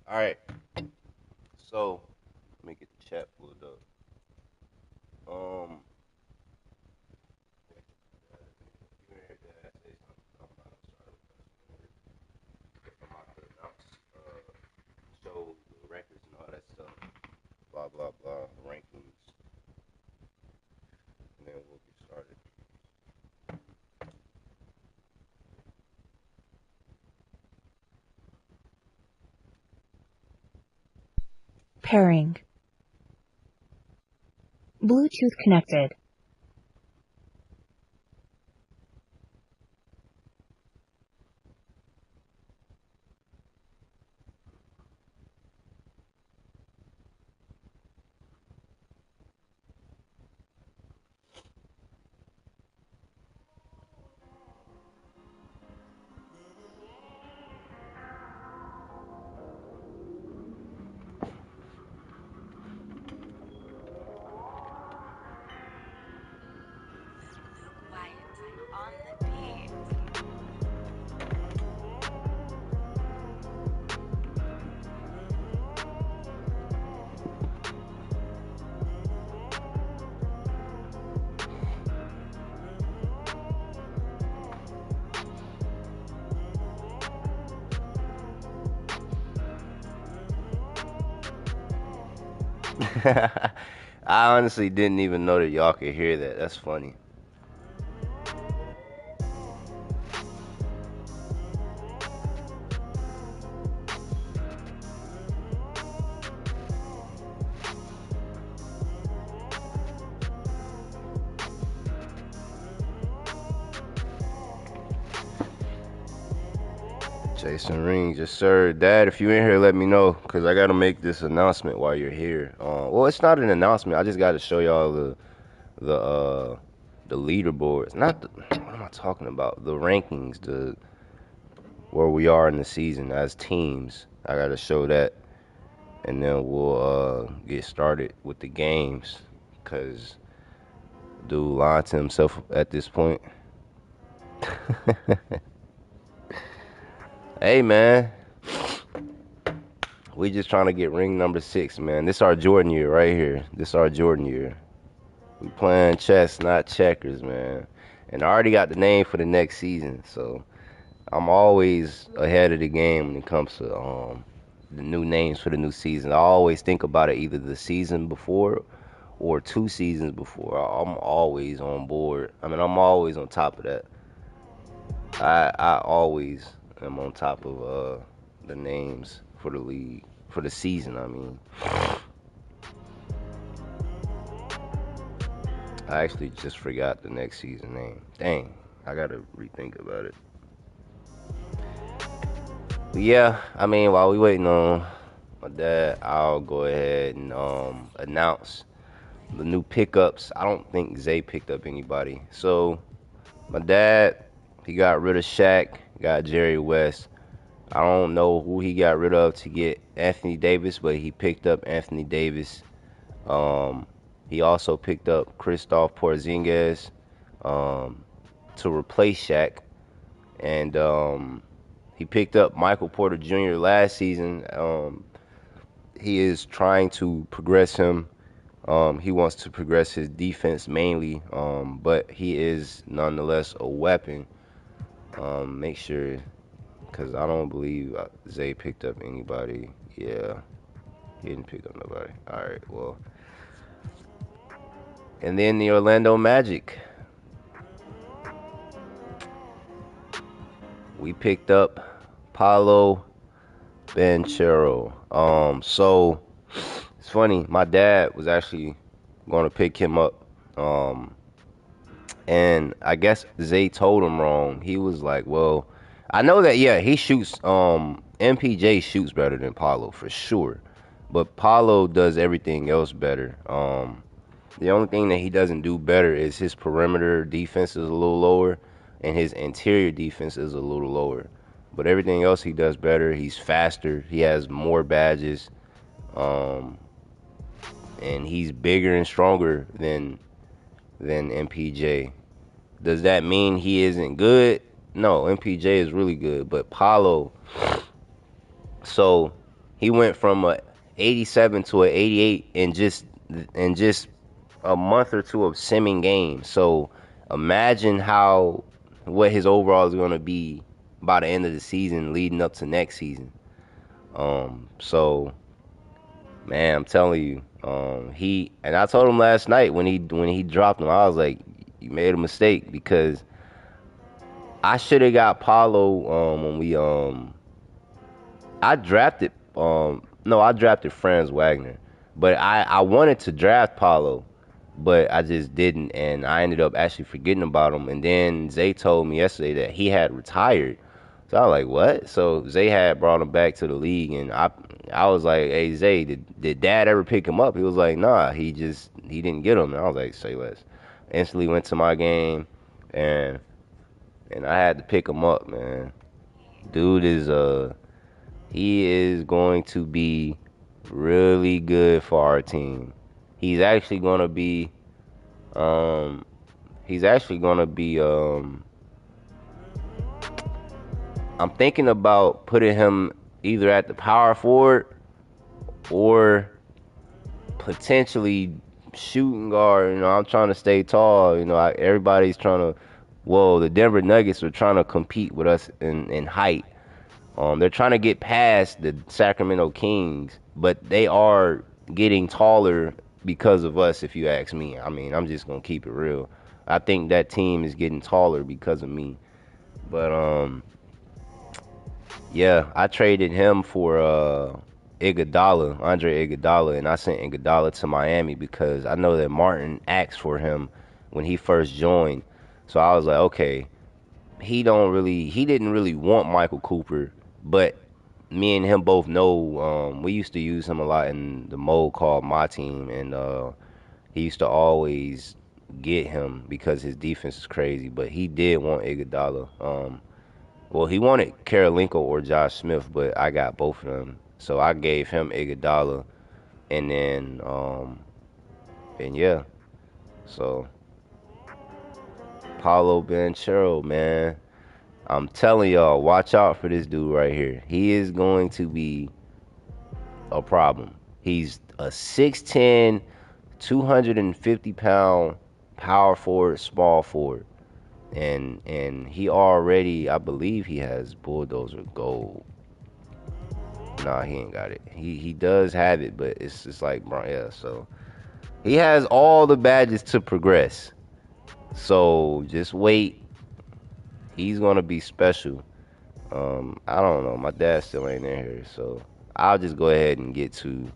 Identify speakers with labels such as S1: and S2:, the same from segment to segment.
S1: All right. So let me get the chat pulled up. Um, you heard that say something about I'm about to announce, show the records and all that stuff. Blah blah blah. Rankings, and then we'll get started.
S2: Pairing. Bluetooth connected.
S1: I honestly didn't even know that y'all could hear that. That's funny. Jason Ring, yes sir. Dad, if you in here, let me know, cause I gotta make this announcement while you're here. Well, it's not an announcement. I just gotta show y'all the leaderboards. Not the, what am I talking about? The rankings, the where we are in the season as teams. I gotta show that, and then we'll get started with the games, cause dude lied to himself at this point. Hey man, we just trying to get ring number 6, man. This our Jordan year right here. This our Jordan year. We playing chess, not checkers, man. And I already got the name for the next season, so I'm always ahead of the game when it comes to the new names for the new season. I always think about it either the season before or 2 seasons before. I'm always on board. I mean, I'm always on top of that. I always am on top of the names for the league for the season. I mean, I actually just forgot the next season name. Dang, I gotta rethink about it. But yeah, I mean, while we waiting on my dad, I'll go ahead and announce the new pickups. I don't think Zay picked up anybody. So my dad, he got rid of Shaq, got Jerry West. I don't know who he got rid of to get Anthony Davis, but he picked up Anthony Davis. Um, he also picked up Christoph Porzingis to replace Shaq, and he picked up Michael Porter Jr. last season. He is trying to progress him. He wants to progress his defense mainly, but he is nonetheless a weapon. Make sure, because I don't believe Zay picked up anybody. Yeah, he didn't pick up nobody. All right, well. And then the Orlando Magic. We picked up Paolo Banchero. So it's funny. My dad was actually going to pick him up. Um, and I guess Zay told him wrong. He was like, "Well, I know that. Yeah, he shoots. MPJ shoots better than Paolo for sure, but Paolo does everything else better. The only thing that he doesn't do better is his perimeter defense is a little lower, and his interior defense is a little lower. But everything else he does better. He's faster. He has more badges, um, and he's bigger and stronger than MPJ. Does that mean he isn't good? No, MPJ is really good, but Paulo. So He went from a 87 to a 88 in just a month or two of simming games. So imagine how what his overall is going to be by the end of the season, leading up to next season. So man, I'm telling you, he and I told him last night when he dropped him, I was like, you made a mistake because I should have got Paulo when we I drafted no, I drafted Franz Wagner. But I wanted to draft Paulo, but I just didn't, and I ended up actually forgetting about him. And then Zay told me yesterday that he had retired. So I was like, what? So Zay had brought him back to the league, and I was like, hey Zay, did Dad ever pick him up? He was like, nah, he didn't get him. And I was like, say less. Instantly went to my game, and I had to pick him up, man. Dude is he is going to be really good for our team. He's actually gonna be um he's actually gonna be I'm thinking about putting him either at the power forward or potentially shooting guard. You know, I'm trying to stay tall. You know, everybody's trying to. Well, the Denver Nuggets are trying to compete with us in height. They're trying to get past the Sacramento Kings, but they are getting taller because of us, if you ask me. I mean, I'm just gonna keep it real. I think that team is getting taller because of me. But yeah, I traded him for Iguodala, Andre Iguodala, and I sent Iguodala to Miami because I know that Martin asked for him when he first joined. So I was like, okay, he didn't really want Michael Cooper, but me and him both know we used to use him a lot in the mode called My Team, and he used to always get him because his defense is crazy. But he did want Iguodala. Well, he wanted Karolinko or Josh Smith, but I got both of them, so I gave him Iguodala, and then and yeah, so Paulo Banchero, man. I'm telling y'all, watch out for this dude right here. He is going to be a problem. He's a 6'10", 250-pound power forward, small forward. And he already, I believe he has Bulldozer Gold. Nah, he ain't got it. He does have it, but it's just like, bro, yeah, so he has all the badges to progress. So just wait. He's gonna be special. I don't know. My dad still ain't in here, so I'll just go ahead and get to.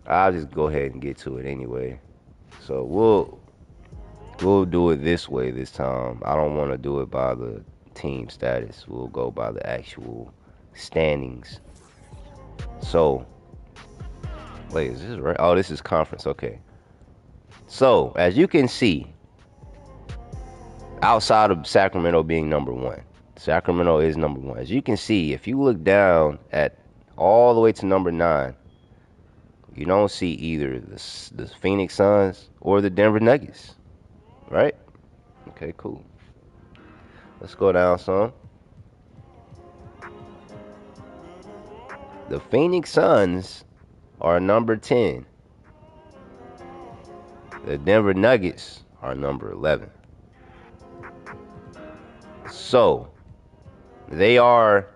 S1: I'll just go ahead and get to it anyway. So we'll do it this way this time. I don't want to do it by the team status. We'll go by the actual standings. So wait, is this right? Oh, this is conference. Okay. So as you can see, outside of Sacramento being number one, Sacramento is number one. As you can see, if you look down at all the way to number 9, you don't see either the Phoenix Suns or the Denver Nuggets, right? Okay, cool. Let's go down some. The Phoenix Suns are number 10. The Denver Nuggets are number 11. So, they are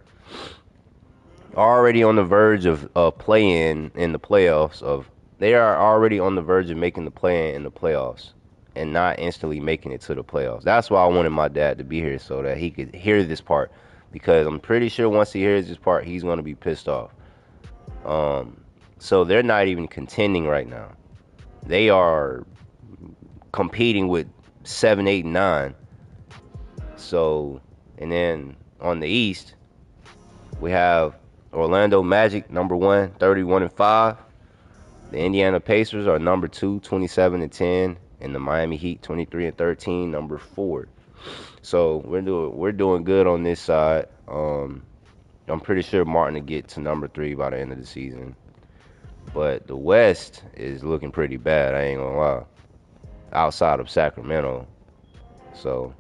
S1: already on the verge of play-in in the playoffs. They are already on the verge of making the play-in the playoffs and not instantly making it to the playoffs. That's why I wanted my dad to be here so that he could hear this part, because I'm pretty sure once he hears this part, he's going to be pissed off. So they're not even contending right now. They are competing with 7, 8, and 9. So, and then on the East, we have Orlando Magic, number 1, 31-5. The Indiana Pacers are number 2, 27-10, and the Miami Heat, 23-13, number 4. So we're doing good on this side. I'm pretty sure Martin will get to number 3 by the end of the season. But the West is looking pretty bad, I ain't gonna lie. Outside of Sacramento. So,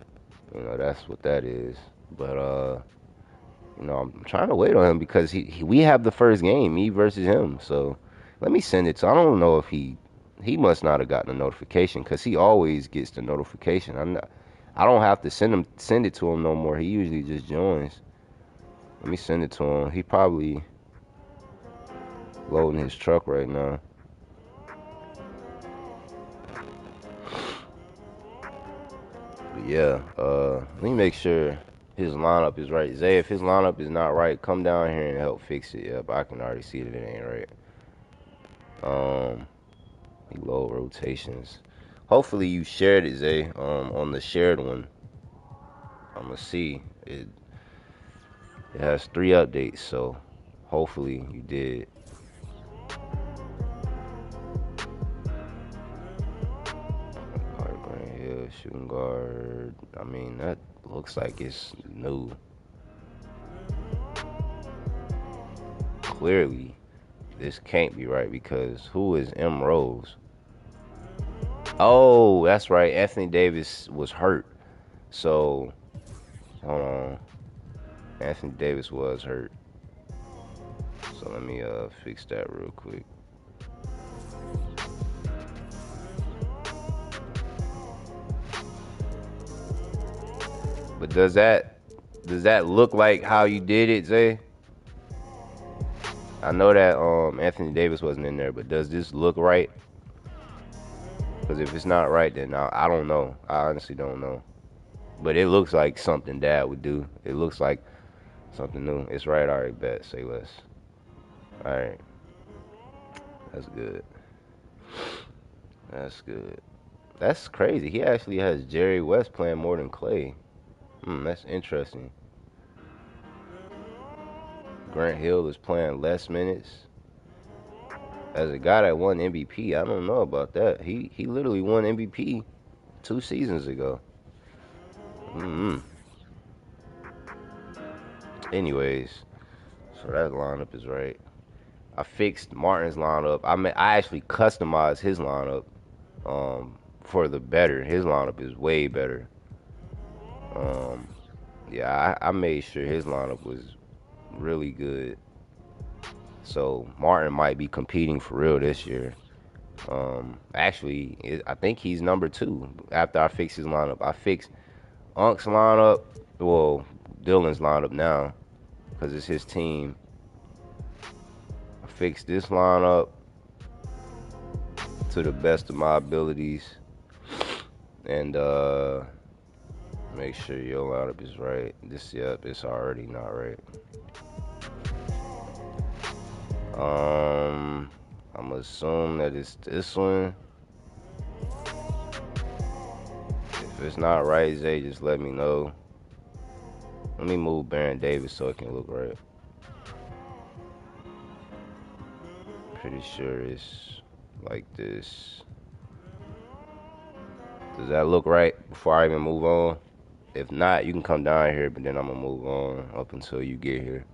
S1: that's what that is. But I'm trying to wait on him because we have the first game, me versus him. So let me send it to. I don't know if he must not have gotten a notification because he always gets the notification. I don't have to send it to him no more. He usually just joins. Let me send it to him. He probably loading his truck right now. But yeah, let me make sure his lineup is right. Zay, if his lineup is not right, come down here and help fix it. Yep, I can already see that it ain't right. Low rotations. Hopefully you shared it, Zay. On the shared one, I'm gonna see it. It has 3 updates, so hopefully you did. Guard, Grant Hill, shooting guard. I mean, that looks like it's new. Clearly, this can't be right because who is M Rose? Oh, that's right. Anthony Davis was hurt. So, hold on. Anthony Davis was hurt. So let me fix that real quick. But does that look like how you did it, Zay? I know that Anthony Davis wasn't in there, but does this look right? Because if it's not right, then I don't know. I honestly don't know. But it looks like something Dad would do. It looks like something new. It's right. All right, bet. Say less. All right, that's good. That's good. That's crazy. He actually has Jerry West playing more than Clay. That's interesting. Grant Hill is playing less minutes. As a guy that won MVP, I don't know about that. He literally won MVP 2 seasons ago. Mm-hmm. Anyways, so that lineup is right. I fixed Martin's lineup. I actually customized his lineup for the better. His lineup is way better. Um, yeah, I made sure his lineup was really good. So Martin might be competing for real this year. Actually, I think he's number 2 after I fixed his lineup. I fixed Unk's lineup, well, Dylan's lineup now, because it's his team. I fixed this lineup to the best of my abilities, and make sure your lineup is right. It's already not right. I'm gonna assume that it's this one. If it's not right, Zay, just let me know. Let me move Baron Davis so it can look right. Pretty sure it's like this. Does that look right before I even move on? If not, you can come down here, but then I'm gonna move on up until you get here.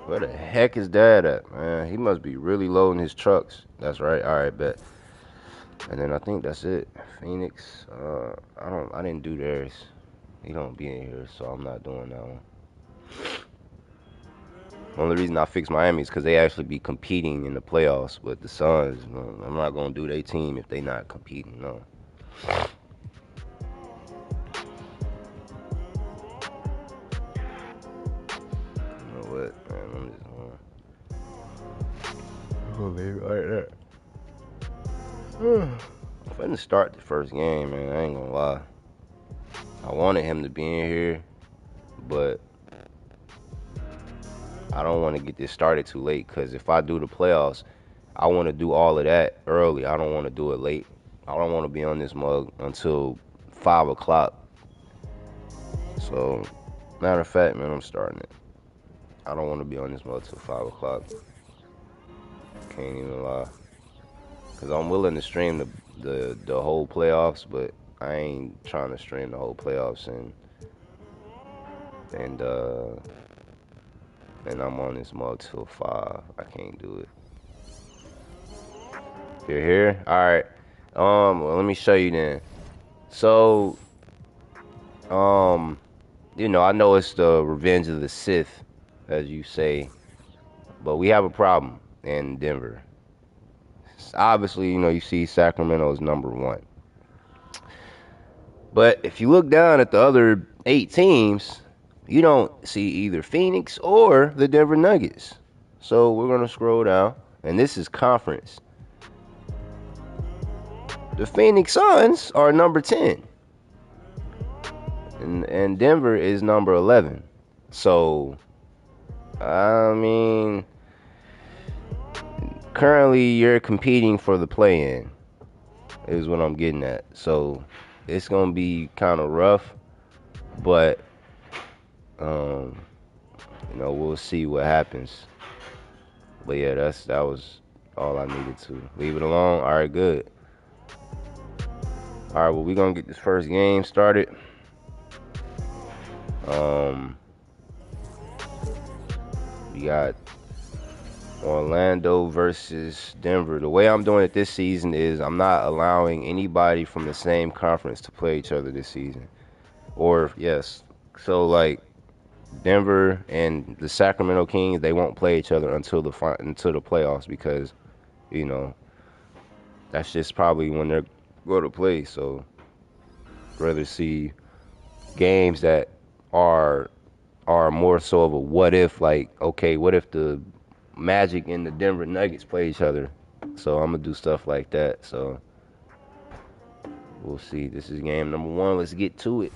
S1: Where the heck is Dad at, man? He must be really loading his trucks. That's right. All right, bet. And then I think that's it. Phoenix. I didn't do theirs. He don't be in here, so I'm not doing that one. Only reason I fixed Miami is because they actually be competing in the playoffs with the Suns. I'm not gonna do their team if they not competing. No. You know what, man? I'm gonna leave it like that. I'm finna start the first game, man. I ain't gonna lie. I wanted him to be in here, but I don't want to get this started too late. Cause if I do the playoffs, I want to do all of that early. I don't want to do it late. I don't want to be on this mug until 5 o'clock. So, matter of fact, man, I'm starting it. I don't want to be on this mug till 5 o'clock. Can't even lie. Cause I'm willing to stream the whole playoffs, but I ain't trying to stream the whole playoffs and and I'm on this mug till 5. I can't do it. You're here? Alright. Well, let me show you then. So, you know, I know it's the Revenge of the Sith, as you say, but we have a problem in Denver. Obviously, you know, you see Sacramento is number 1. But if you look down at the other 8 teams, you don't see either Phoenix or the Denver Nuggets. So we're going to scroll down, and this is conference. The Phoenix Suns are number 10, and Denver is number 11. So, I mean, currently you're competing for the play-in, is what I'm getting at. So it's going to be kind of rough, but, you know, we'll see what happens. But yeah, that was all I needed to. Leave it alone. All right, good. All right, well, we're going to get this first game started. We got Orlando versus Denver. The way I'm doing it this season is I'm not allowing anybody from the same conference to play each other this season. Or, yes. So, like, Denver and the Sacramento Kings, they won't play each other until the playoffs because, you know, that's just probably when they're going to play. So, I'd rather see games that are more so of a what if, like, okay, what if the Magic and the Denver Nuggets play each other? So I'm gonna do stuff like that. So we'll see. This is game number 1. Let's get to it.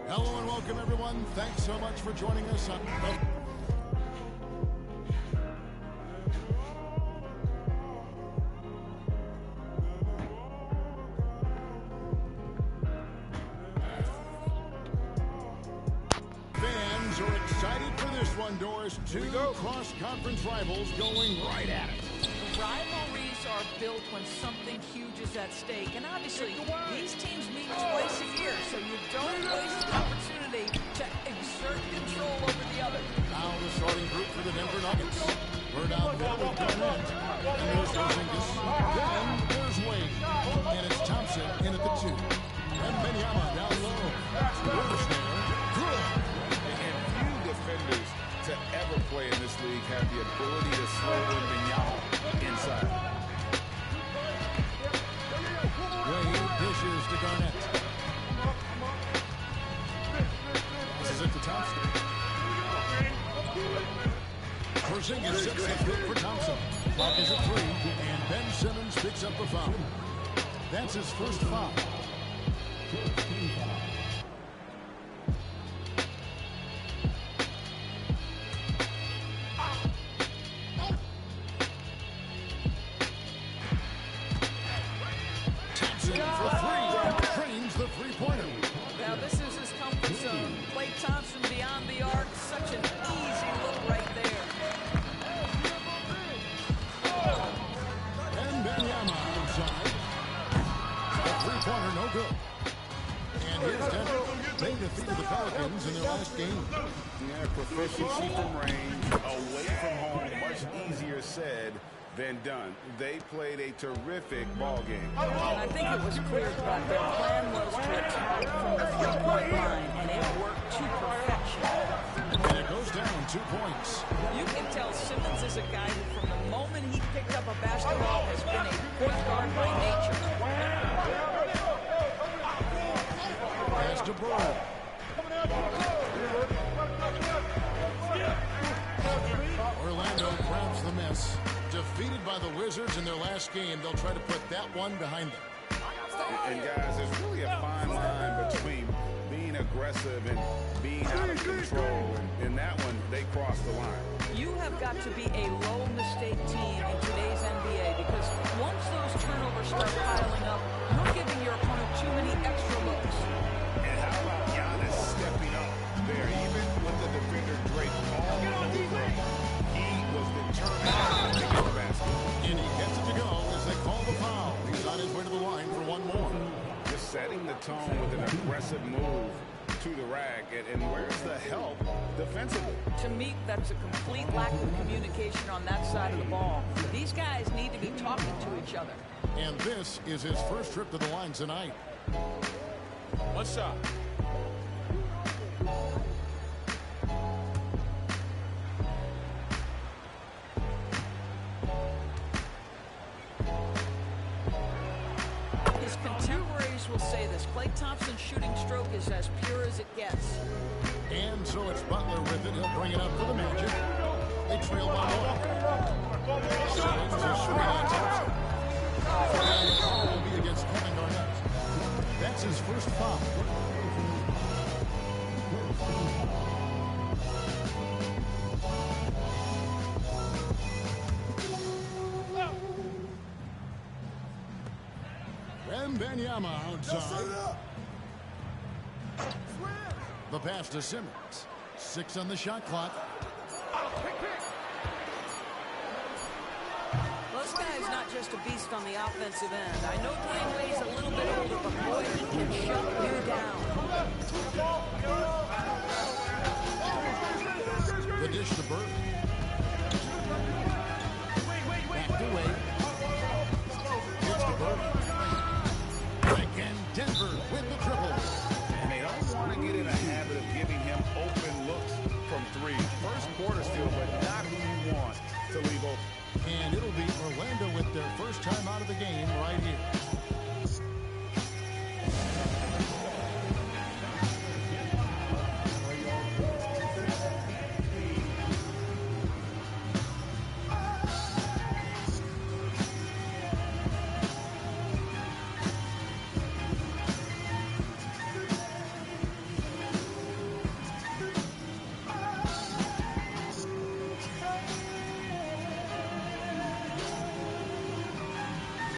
S3: Hello and welcome, everyone. Thanks so much for joining us on Fans are excited for this one, Doris. 2 cross-conference rivals going right at it.
S4: Rivalries are built when something huge is at stake, and obviously these teams meet twice a year, so you don't waste the opportunity to exert control over the other.
S3: Now the starting group for the Denver Nuggets. We're down there with Garnett, and there's Porzingis. Then there's Wade, and it's Thompson in at the 2. And Benyama down low. Rivers there. Good.
S5: And few defenders to ever play in this league have the ability to slow Wembanyama inside.
S3: Wade dishes to Garnett. This is it to Thompson. Porzingis sets the pick for Thompson. Clock is at 3, and Ben Simmons picks up the foul. That's his first foul. Thompson for 3. Trains the three-pointer.
S4: Now this is his comfort zone. Klay Thompson beyond the arc, such an easy look right there.
S3: And Benyama inside. The three-pointer no good. And here's Denver. They defeated the Pelicans in their last game.
S5: Yeah, proficiency from range, away from home, much easier said than done. They played a terrific ball game.
S4: And I think it was clear that their plan was to attack from the three-point line, and it worked to perfection.
S3: And it goes down 2 points.
S4: You can tell Simmons is a guy who, from the moment he picked up a basketball, has been a point guard by nature.
S3: Pass to Bird. Orlando grabs the miss. Defeated by the Wizards in their last game, they'll try to put that one behind them.
S5: And guys, there's really a fine line between being aggressive and being out of control. And in that one, they crossed the line.
S4: You have got to be a low-mistake team in today's NBA because once those turnovers start piling up, you're giving your opponent too many extra looks.
S5: And how about Giannis stepping up there, even with the defender draped all over him? He was determined to get the basket.
S3: And he gets it to go as they call the foul. He's on his way to the line for one more.
S5: to the rack. And where's the help defensively?
S4: To me, that's a complete lack of communication on that side of the ball. These guys need to be talking to each other.
S3: And this is his first trip to the line tonight.
S6: One shot.
S4: His contemporaries will say this. Klay Thompson's shooting stroke is as pure as it gets.
S3: And so it's Butler with it. He'll bring it up for the Magic. They trail by one. Simmons is shooting on Thompson. And the foul will be against Kevin Garnett. That's his first foul. Wembanyama outside. The pass to Simmons. 6 on the shot clock.
S4: This guy's not just a beast on the offensive end. I know Dwayne Wade's a little bit older, but boy, he can shut you down.
S3: The dish to Burke. Back to Wade. It's to Burke. Again, Denver with the triple.
S5: And they don't want to get in a habit of giving him open looks from three. First quarter still, but not who you want to leave open.
S3: And it'll be Orlando with their first time out of the game right here.